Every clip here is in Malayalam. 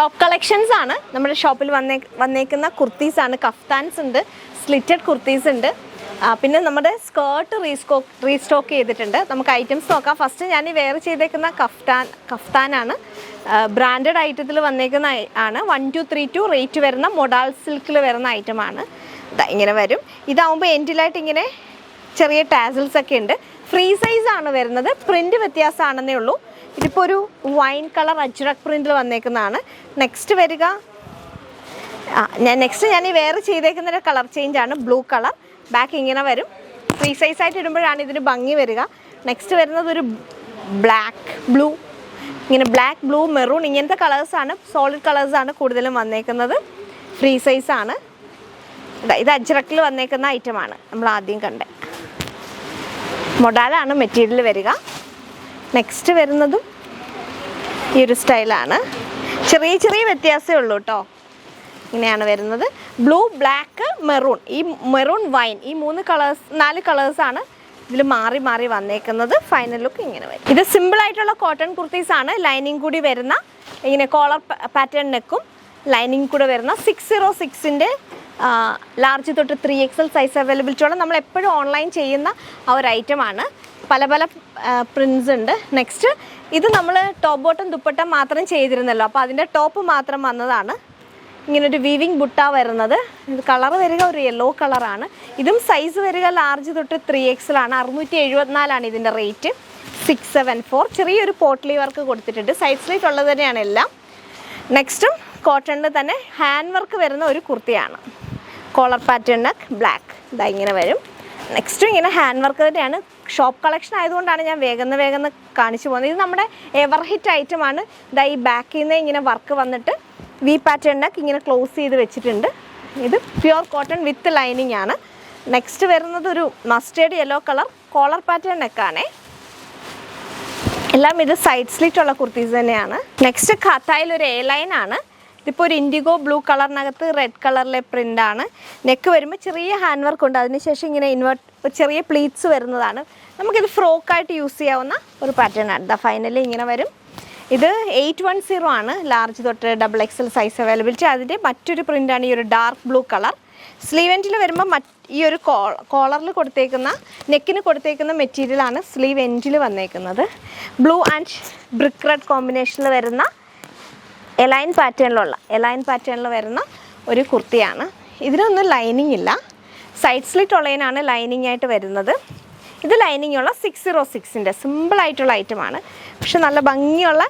ഷോപ്പ് കളക്ഷൻസ് ആണ്. നമ്മുടെ ഷോപ്പിൽ വന്നേക്കുന്ന കുർത്തീസ് ആണ്. കഫ്താൻസ് ഉണ്ട്, സ്ലിറ്റഡ് കുർത്തീസ് ഉണ്ട്, പിന്നെ നമ്മുടെ സ്കേർട്ട് റീസ്റ്റോക്ക് ചെയ്തിട്ടുണ്ട്. നമുക്ക് ഐറ്റംസ് നോക്കാം. ഫസ്റ്റ് ഞാൻ ഈ വെയർ ചെയ്തേക്കുന്ന കഫ്താനാണ്. ബ്രാൻഡഡ് ഐറ്റത്തിൽ വന്നേക്കുന്ന ആണ്. 1232 റേറ്റ് വരുന്ന മൊഡാൾ സിൽക്കിൽ വരുന്ന ഐറ്റമാണ്. ഇങ്ങനെ വരും. ഇതാവുമ്പോൾ എൻഡിലായിട്ട് ഇങ്ങനെ ചെറിയ ടാസിൽസ് ഒക്കെ ഉണ്ട്. ഫ്രീ സൈസ് ആണ് വരുന്നത്. പ്രിന്റ് വ്യത്യാസമാണെന്നേ ഉള്ളൂ. ഇതിപ്പോൾ ഒരു വൈൻ കളർ അജ്രക് പ്രിന്റിൽ വന്നേക്കുന്നതാണ്. നെക്സ്റ്റ് വരിക ഞാൻ ഈ വെയർ ചെയ്തേക്കുന്ന കളർ ചേഞ്ച് ആണ്. ബ്ലൂ കളർ ബാക്ക് ഇങ്ങനെ വരും. ഫ്രീ സൈസ് ആയിട്ട് ഇടുമ്പോഴാണ് ഇതിന് ഭംഗി വരിക. നെക്സ്റ്റ് വരുന്നത് ഒരു ബ്ലാക്ക് ബ്ലൂ, ഇങ്ങനെ ബ്ലാക്ക് ബ്ലൂ മെറൂൺ ഇങ്ങനത്തെ കളേഴ്സാണ്, സോളിഡ് കളേഴ്സാണ് കൂടുതലും വന്നേക്കുന്നത്. ഫ്രീ സൈസ് ആണ്. ഇത് അജ്രക്കിൽ വന്നേക്കുന്ന ഐറ്റമാണ് നമ്മൾ ആദ്യം കണ്ടത്. മൊഡാലാണ് മെറ്റീരിയൽ വരിക. നെക്സ്റ്റ് വരുന്നതും ഈ ഒരു സ്റ്റൈലാണ്. ചെറിയ ചെറിയ വ്യത്യാസമേ ഉള്ളൂ കേട്ടോ. ഇങ്ങനെയാണ് വരുന്നത്. ബ്ലൂ, ബ്ലാക്ക്, മെറൂൺ, ഈ മെറൂൺ വൈൻ, ഈ 4 കളേഴ്സാണ് ഇതിൽ മാറി മാറി വന്നേക്കുന്നത്. ഫൈനൽ ലുക്ക് ഇങ്ങനെ വരും. ഇത് സിമ്പിളായിട്ടുള്ള കോട്ടൺ കുർത്തീസ് ആണ്. ലൈനിങ് കൂടി വരുന്ന, ഇങ്ങനെ കോളർ പാറ്റേൺ നെക്കും ലൈനിങ് കൂടെ വരുന്ന 606-ൻ്റെ ലാർജ് തൊട്ട് 3XL സൈസ് അവൈലബിലിറ്റി ഉള്ള നമ്മൾ എപ്പോഴും ഓൺലൈൻ ചെയ്യുന്ന ആ ഒരു ഐറ്റമാണ്. പല പല പ്രിൻസ് ഉണ്ട്. നെക്സ്റ്റ് ഇത് നമ്മൾ ടോപ്പ് ബോട്ടം ദുപ്പട്ട മാത്രം ചെയ്തിരുന്നല്ലോ, അപ്പോൾ അതിൻ്റെ ടോപ്പ് മാത്രം വന്നതാണ്. ഇങ്ങനൊരു വീവിങ് ബുട്ട വരുന്നത്. ഇത് കളർ വരിക ഒരു യെല്ലോ കളറാണ്. ഇതും സൈസ് വരിക ലാർജ് തൊട്ട് 3XL ആണ്. 674 ഇതിൻ്റെ റേറ്റ്. 674. ചെറിയൊരു പോട്ട്ലി വർക്ക് കൊടുത്തിട്ടുണ്ട്. സൈഡ് സ്ലീറ്റ് ഉള്ളത് തന്നെയാണ് എല്ലാം. നെക്സ്റ്റും കോട്ടണിൽ തന്നെ ഹാൻഡ് വർക്ക് വരുന്ന ഒരു കുർത്തിയാണ്. കോളർ പാറ്റേൺ നെക്ക്, ബ്ലാക്ക്, ഇതാ ഇങ്ങനെ വരും. നെക്സ്റ്റും ഇങ്ങനെ ഹാൻഡ് വർക്ക് തന്നെയാണ്. ഷോപ്പ് കളക്ഷൻ ആയതുകൊണ്ടാണ് ഞാൻ വേഗം കാണിച്ചു പോകുന്നത്. ഇത് നമ്മുടെ എവർ ഹിറ്റ് ഐറ്റമാണ്. ഇതാ ഈ ബാക്കിൽ നിന്ന് ഇങ്ങനെ വർക്ക് വന്നിട്ട് വി പാറ്റേൺ നെക്ക് ഇങ്ങനെ ക്ലോസ് ചെയ്ത് വെച്ചിട്ടുണ്ട്. ഇത് പ്യുവർ കോട്ടൺ വിത്ത് ലൈനിങ് ആണ്. നെക്സ്റ്റ് വരുന്നത് ഒരു mustard yellow colour collar pattern നെക്കാണേ. എല്ലാം ഇത് സൈഡ് സ്ലിറ്റ് ഉള്ള കുർത്തീസ് തന്നെയാണ്. നെക്സ്റ്റ് ഖത്തായിൽ ഒരു എ ലൈൻ ആണ്. ഇതിപ്പോൾ ഒരു ഇൻഡിഗോ ബ്ലൂ കളറിനകത്ത് റെഡ് കളറിലെ പ്രിൻ്റാണ്. നെക്ക് വരുമ്പോൾ ചെറിയ ഹാൻഡ് വർക്ക് ഉണ്ട്. അതിനുശേഷം ഇങ്ങനെ ചെറിയ പ്ലീറ്റ്സ് വരുന്നതാണ്. നമുക്കിത് ഫ്രോക്കായിട്ട് യൂസ് ചെയ്യാവുന്ന ഒരു പാറ്റേൺ ആണ്. ദ ഫൈനലി ഇങ്ങനെ വരും. ഇത് 810 ആണ്. ലാർജ് തൊട്ട് XXL സൈസ് അവൈലബിലിറ്റി. അതിൻ്റെ മറ്റൊരു പ്രിൻ്റാണ് ഈ ഒരു ഡാർക്ക് ബ്ലൂ കളർ. സ്ലീവ് എൻഡിൽ വരുമ്പോൾ ഈ ഒരു കോളറിൽ കൊടുത്തേക്കുന്ന, നെക്കിന് കൊടുത്തേക്കുന്ന മെറ്റീരിയലാണ് സ്ലീവ് എൻഡിൽ വന്നേക്കുന്നത്. ബ്ലൂ ആൻഡ് ബ്രിക്ക് റെഡ് കോമ്പിനേഷനിൽ വരുന്ന എലൈൻ പാറ്റേണിൽ വരുന്ന ഒരു കുർത്തിയാണ്. ഇതിനൊന്നും ലൈനിങ് ഇല്ല. സൈഡ് സ്ലിറ്റ് ഉള്ളതിനാണ് ലൈനിങ് ആയിട്ട് വരുന്നത്. ഇത് ലൈനിങ് ഉള്ള 606-ൻ്റെ സിമ്പിളായിട്ടുള്ള ഐറ്റമാണ്. പക്ഷെ നല്ല ഭംഗിയുള്ള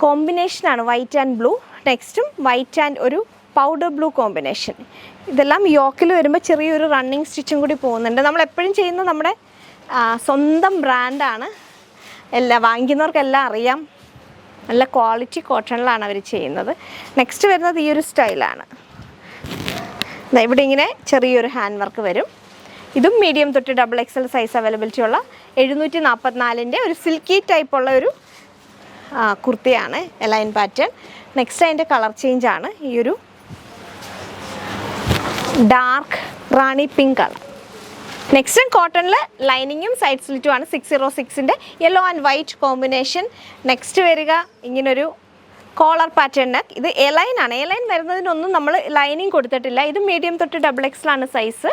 കോമ്പിനേഷനാണ്. White and blue. നെക്സ്റ്റും വൈറ്റ് ആൻഡ് ഒരു പൗഡർ ബ്ലൂ കോമ്പിനേഷൻ. ഇതെല്ലാം യോക്കിൽ വരുമ്പോൾ ചെറിയൊരു റണ്ണിങ് സ്റ്റിച്ചും കൂടി പോകുന്നുണ്ട്. നമ്മളെപ്പോഴും ചെയ്യുന്ന നമ്മുടെ സ്വന്തം ബ്രാൻഡാണ്. വാങ്ങിക്കുന്നവർക്കെല്ലാം അറിയാം. നല്ല ക്വാളിറ്റി കോട്ടണിലാണ് അവർ ചെയ്യുന്നത്. നെക്സ്റ്റ് വരുന്നത് ഈ ഒരു സ്റ്റൈലാണ്. ഇവിടെ ഇങ്ങനെ ചെറിയൊരു ഹാൻഡ് വർക്ക് വരും. ഇതും മീഡിയം തൊട്ട് XXL സൈസ് അവൈലബിലിറ്റി ഉള്ള 744-ൻ്റെ ഒരു സിൽക്കി ടൈപ്പുള്ള ഒരു കുർത്തിയാണ്. A line pattern. നെക്സ്റ്റ് അതിൻ്റെ കളർ ചേഞ്ച് ആണ് ഈ ഒരു dark rani pink colour. Next കോട്ടണിൽ ലൈനിങ്ങും സൈഡ് സ്ലിറ്റും ആണ്. 606-ൻ്റെ yellow and white combination. Next വരിക ഇങ്ങനൊരു കോളർ പാറ്റേൺ നെക്ക്. ഇത് എലൈൻ ആണ്. എലൈൻ വരുന്നതിനൊന്നും നമ്മൾ ലൈനിങ് കൊടുത്തിട്ടില്ല. ഇത് മീഡിയം തൊട്ട് XXL ആണ് സൈസ്.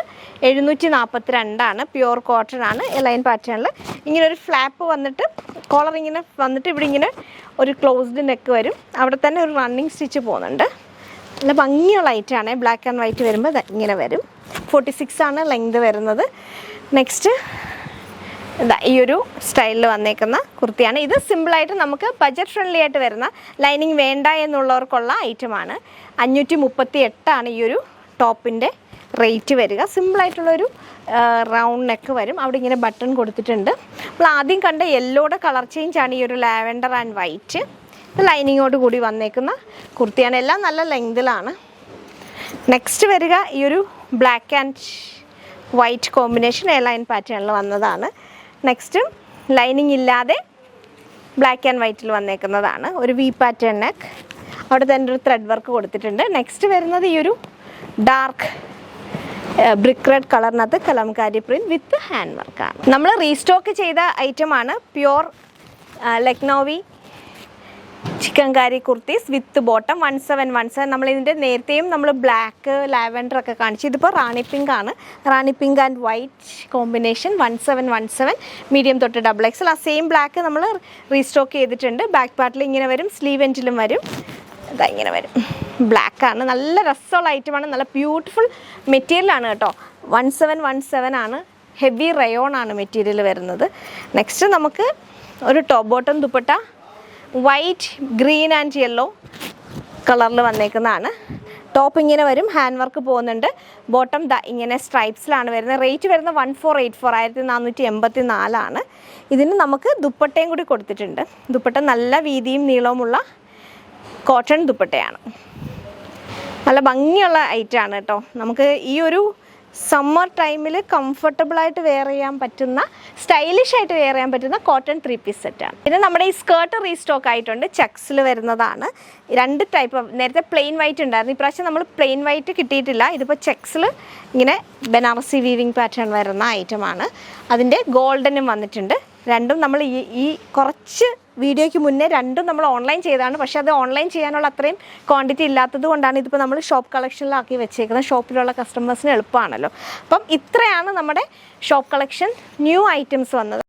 742 ആണ്. പ്യുവർ കോട്ടൺ ആണ്. എലൈൻ പാറ്റേണിൽ ഇങ്ങനെ ഒരു ഫ്ലാപ്പ് വന്നിട്ട് കോളർ ഇങ്ങനെ വന്നിട്ട് ഇവിടെ ഇങ്ങനെ ഒരു ക്ലോസ്ഡ് നെക്ക് വരും. അവിടെ തന്നെ ഒരു റണ്ണിങ് സ്റ്റിച്ച് പോകുന്നുണ്ട്. നല്ല ഭംഗിയുള്ള ഐറ്റാണ്. ബ്ലാക്ക് ആൻഡ് വൈറ്റ് വരുമ്പോൾ ഇങ്ങനെ വരും. 46 ആണ് ലെങ്ത് വരുന്നത്. നെക്സ്റ്റ് ഈ ഒരു സ്റ്റൈലിൽ വന്നേക്കുന്ന കുർത്തിയാണ്. ഇത് സിമ്പിളായിട്ട് നമുക്ക് ബഡ്ജറ്റ് ഫ്രണ്ട്ലി ആയിട്ട് വരുന്ന, ലൈനിങ് വേണ്ട എന്നുള്ളവർക്കുള്ള ഐറ്റമാണ്. 538 ആണ് ഈ ഒരു ടോപ്പിൻ്റെ റേറ്റ് വരിക. സിമ്പിളായിട്ടുള്ളൊരു റൗണ്ട് നെക്ക് വരും. അവിടെ ഇങ്ങനെ ബട്ടൺ കൊടുത്തിട്ടുണ്ട്. നമ്മൾ ആദ്യം കണ്ട യെല്ലോയുടെ കളർ ചേഞ്ചാണ് ഈ ഒരു ലാവൻഡർ ആൻഡ് വൈറ്റ്. ഇത് ലൈനിങ്ങോട് കൂടി വന്നേക്കുന്ന കുർത്തിയാണ്. എല്ലാം നല്ല ലെങ്തിലാണ്. നെക്സ്റ്റ് വരിക ഈ ഒരു black and white combination A-line പാറ്റേണിൽ വന്നതാണ്. നെക്സ്റ്റ് ലൈനിങ് ഇല്ലാതെ ബ്ലാക്ക് ആൻഡ് വൈറ്റിൽ വന്നേക്കുന്നതാണ്. ഒരു വി പാറ്റേൺ നെക്ക്. അവിടെ തന്നെ ഒരു ത്രെഡ് വർക്ക് കൊടുത്തിട്ടുണ്ട്. നെക്സ്റ്റ് വരുന്നത് ഈ ഒരു ഡാർക്ക് ബ്രിക്ക് റെഡ് കളറിനകത്ത് കലംകാരി പ്രിൻറ്റ് വിത്ത് ഹാൻഡ് വർക്കാണ്. നമ്മൾ റീസ്റ്റോക്ക് ചെയ്ത ഐറ്റമാണ്. Pure Lucknowi chikankari kurtis with bottom 1717. നമ്മൾ ഇതിൻ്റെ നേരത്തെയും നമ്മൾ ബ്ലാക്ക് ലാവൻഡർ ഒക്കെ കാണിച്ചു. ഇതിപ്പോൾ റാണി പിങ്ക് ആണ്. Rani pink and white combination 1717 medium തൊട്ട് XXL. ആ സെയിം ബ്ലാക്ക് നമ്മൾ റീസ്റ്റോക്ക് ചെയ്തിട്ടുണ്ട്. ബാക്ക് പാർട്ടിൽ ഇങ്ങനെ വരും, സ്ലീവ് എൻഡിലും വരും. ഇതാ ഇങ്ങനെ വരും. ബ്ലാക്കാണ്, നല്ല രസമുള്ള ഐറ്റമാണ്, നല്ല ബ്യൂട്ടിഫുൾ മെറ്റീരിയലാണ് കേട്ടോ. 1717 ആണ്. ഹെവി റയോൺ ആണ് മെറ്റീരിയൽ വരുന്നത്. നെക്സ്റ്റ് നമുക്ക് ഒരു top bottom dupatta white, green and yellow കളറിൽ വന്നേക്കുന്നതാണ്. ടോപ്പ് ഇങ്ങനെ വരും, ഹാൻഡ് വർക്ക് പോകുന്നുണ്ട്. ബോട്ടം ഇങ്ങനെ സ്ട്രൈപ്സിലാണ് വരുന്നത്. റേറ്റ് വരുന്നത് 1484, 1484 ആണ്. ഇതിന് നമുക്ക് ദുപ്പട്ടയും കൂടി കൊടുത്തിട്ടുണ്ട്. ദുപ്പട്ട നല്ല വീതിയും നീളവുമുള്ള കോട്ടൺ ദുപ്പട്ടയാണ്. നല്ല ഭംഗിയുള്ള ഐറ്റമാണ് കേട്ടോ. നമുക്ക് ഈ ഒരു സമ്മർ ടൈമിൽ കംഫർട്ടബിളായിട്ട് വെയർ ചെയ്യാൻ പറ്റുന്ന, സ്റ്റൈലിഷ് ആയിട്ട് വെയർ ചെയ്യാൻ പറ്റുന്ന കോട്ടൺ 3 പീസ് സെറ്റാണ്. പിന്നെ നമ്മുടെ ഈ സ്കേർട്ട് റീസ്റ്റോക്ക് ആയിട്ടുണ്ട്. ചെക്സിൽ വരുന്നതാണ്. 2 ടൈപ്പ്. നേരത്തെ പ്ലെയിൻ വൈറ്റ് ഉണ്ടായിരുന്നു. ഇപ്രാവശ്യം നമ്മൾ പ്ലെയിൻ വൈറ്റ് കിട്ടിയിട്ടില്ല. ഇതിപ്പോൾ ചെക്സിൽ ഇങ്ങനെ ബനാറസി വീവിങ് പാറ്റേൺ വരുന്ന ഐറ്റമാണ്. അതിൻ്റെ ഗോൾഡനും വന്നിട്ടുണ്ട്. രണ്ടും നമ്മൾ ഈ കുറച്ച് വീഡിയോയ്ക്ക് മുന്നേ രണ്ടും നമ്മൾ ഓൺലൈൻ ചെയ്തതാണ്. പക്ഷേ അത് ഓൺലൈൻ ചെയ്യാനുള്ള അത്രയും ക്വാണ്ടിറ്റി ഇല്ലാത്തത് കൊണ്ടാണ് ഇതിപ്പോൾ നമ്മൾ ഷോപ്പ് കളക്ഷനിലാക്കി വെച്ചേക്കുന്നത്. ഷോപ്പിലുള്ള കസ്റ്റമേഴ്സിന് എളുപ്പമാണല്ലോ. അപ്പം ഇത്രയാണ് നമ്മുടെ ഷോപ്പ് കളക്ഷൻ ന്യൂ ഐറ്റംസ് വന്നത്.